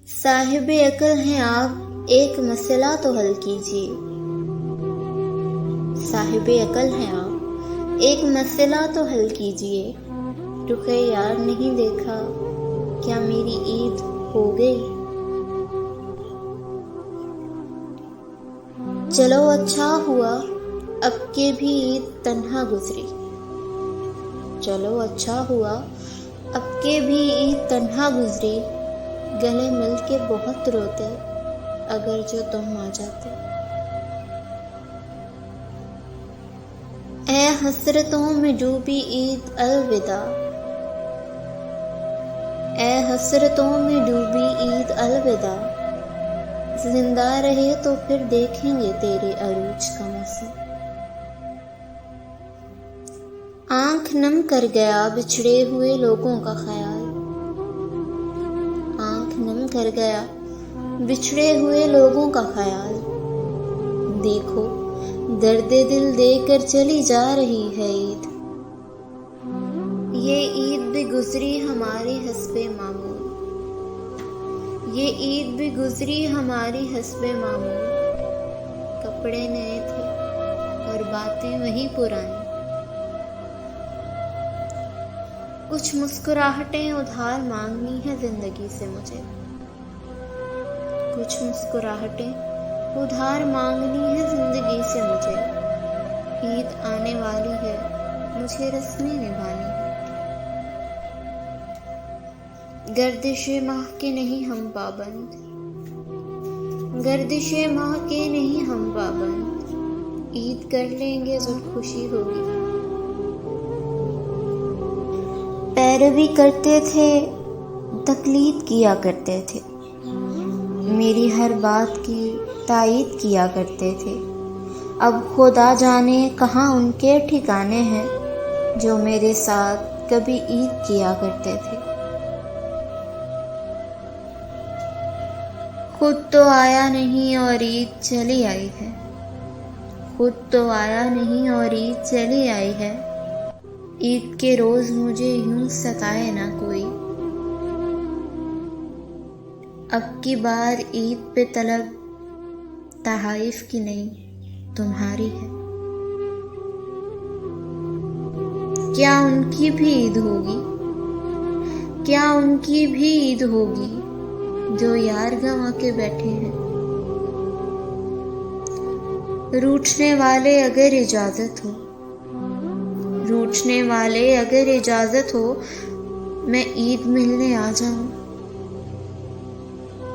साहिब अकल हैं आप, एक मसला तो हल कीजिए। साहिब अकल हैं आप, एक मसला तो हल कीजिए। रुखे यार नहीं देखा, क्या मेरी ईद हो गई? चलो अच्छा हुआ अब के भी ईद तन्हा गुजरी। चलो अच्छा हुआ अब के भी ईद तन्हा गुजरी। गले मिल के बहुत रोते, अगर जो तुम आ जाते। ऐ हसरतों में डूबी ईद अलविदा। ऐ हसरतों में डूबी ईद अलविदा। जिंदा रहे तो फिर देखेंगे तेरे अरूज का मौसम। आंख नम कर गया बिछड़े हुए लोगों का ख्याल। आंख नम कर गया बिछड़े हुए लोगों का ख्याल। देखो दर्दे दिल देकर चली जा रही है ईद। ये ईद भी गुजरी हमारी हस्बे मामूल। ये ईद भी गुजरी हमारी हस्बे मामूल। कपड़े नए थे और बातें वही पुरानी। कुछ मुस्कुराहटें उधार मांगनी है जिंदगी से मुझे। कुछ मुस्कुराहटें उधार मांगनी है जिंदगी से मुझे। ईद आने वाली है, मुझे रस्में निभानी है। गर्दिशे माह के नहीं हम पाबंद। गर्दिशे माह के नहीं हम पाबंद। ईद कर लेंगे जब खुशी होगी। पैरवी करते थे, तकलीद किया करते थे। मेरी हर बात की तायीद किया करते थे। अब खुदा जाने कहाँ उनके ठिकाने हैं जो मेरे साथ कभी ईद किया करते थे। खुद तो आया नहीं और ईद चली आई है। खुद तो आया नहीं और ईद चली आई है। ईद के रोज मुझे यूं सताए ना कोई। अब की बार ईद पे तलब तहाइफ की नहीं तुम्हारी है। क्या उनकी भी ईद होगी? क्या उनकी भी ईद होगी जो यार गंवा के बैठे हैं? रूठने वाले अगर इजाजत हो, रूठने वाले अगर इजाजत हो, मैं ईद मिलने आ जाऊं।